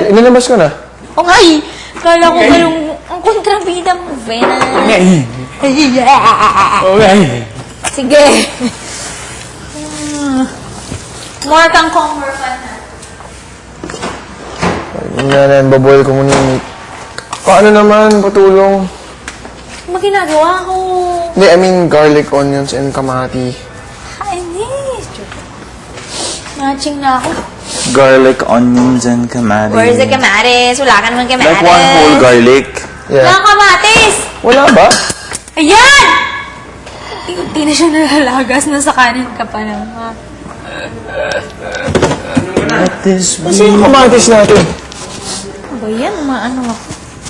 Inilabas ko na. O nga eh. Kala ko kayong ang kontrabida mo, Venom. Okay. Sige. More kang Conquer fan na. Yan, baboil ko muna yung meat. Paano naman, patulong? Ano ba ginagawa ko? Hindi, I mean garlic, onions, and kamati. Hindi. Matching na ako. Garlic, onions, and kamatis. Where's the kamatis? Wala ka naman kamatis. Like one whole garlic. Wala Yeah. kamatis! Wala ba? Ayan! Hindi na siya nalalagas. Nasa kanin ka pa naman. Let this Kasi yung kamatis natin. Ano ba yan? Ano?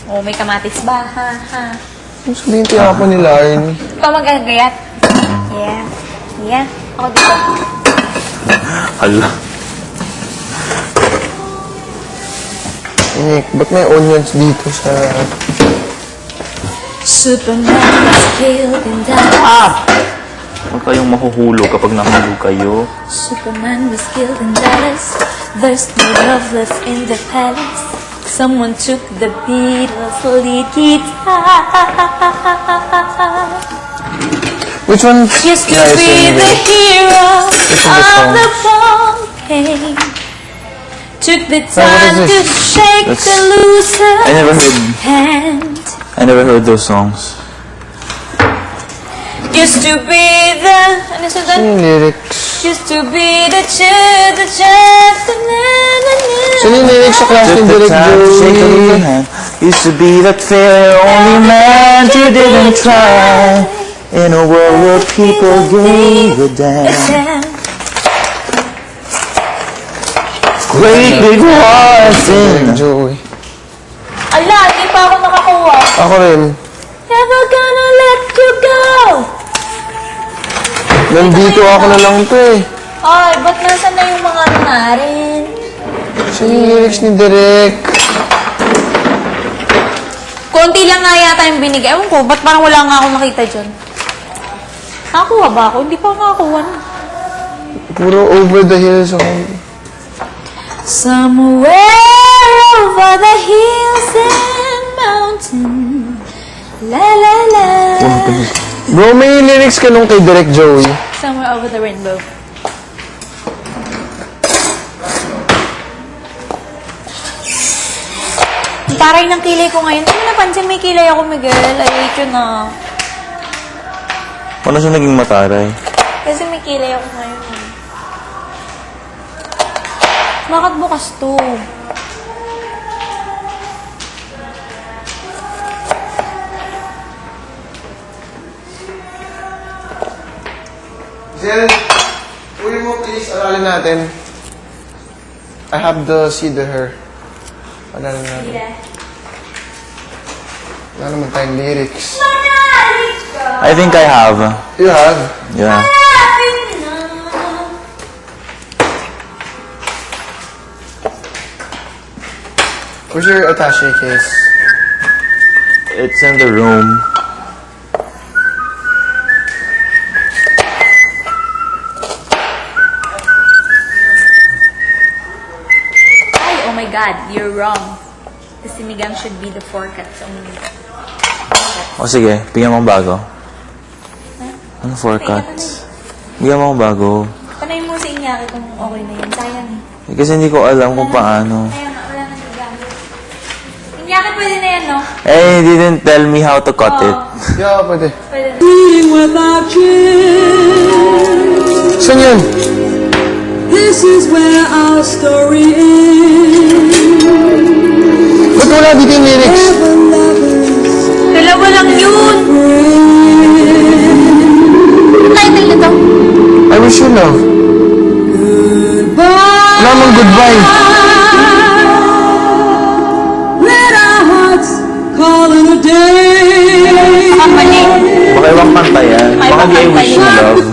Oh, may kamatis ba? Ha? Yung sabihin tinapon nila, Arnie. Pa magagayat. Yeah. Yeah. Ako dito. Hala. Nick, ba't may onions dito sa... Superman was killed in Dallas. Huwag kayong mahuhulog kapag nahulog kayo. Superman was killed in Dallas. There's no love left in the palace. Someone took the Beatles' lead guitar. Which one? Used to Yeah, it's be in the there. hero It's in the of song. the Pompeii. Took the what time is to this? shake That's- the loser I never heard. hand. I never heard those songs. Used to be the ano sa Ano yung lyrics? Used to be the Sino yung lyrics sa class Took ni the Direk time to shake a little Joey? hand. Used to be that fair only man who didn't try. In a world where people gave a damn. Great big hearts Direk in. Joey. Ala, hindi pa ako nakakuha. Ako rin. Never gonna let you go. Nandito ako na lang to eh. Ay, ba't nasan na yung mga narin? Sino yung lyrics ni Direk? Konti lang nga yata yung binigay. Ewan ko, ba't parang wala nga akong nakita dyan? Nakakuha ba ako? Hindi pa ako nakakuha. Puro over the hills ako. Somewhere over the hills and mountains. La la la. Bro, may lyrics ka nung kay Direk Joey. Somewhere over the rainbow. Taray ng kilay ko ngayon. Ano napansin may kilay ako, Miguel? I hate you na. Paano siya naging mataray? Kasi may kilay ako ngayon. Bakit bukas to? Zel, uli mo please, aralin natin. I have the see the her. Aralin natin. Wala naman tayong lyrics. I think I have. You have? Yeah. Where's your attache case? It's in the room. Ay, oh my God, you're wrong. The sinigang should be the four cuts only. O sige, bigyan mo akong bago. Ano 4 cuts? Bigyan mo akong bago. Panayin mo sa inyaki kung okay na yun. Sayang eh. Eh, kasi hindi ko alam kung paano. Kaya nga, wala nang gagamit. Inyaki pwede na yan, no? Eh, he didn't tell me how to cut it. Yeah, pwede. Pwede na. Saan yun? This is where our story ends. Ba't wala dito yung lyrics? Dalawa lang yun! Ang title nito? I wish you love. Wala mong goodbye. Let our hearts call it a day. Baka mali. Baka ibang kanta yan. May Baka di I ibang wish you kanta love.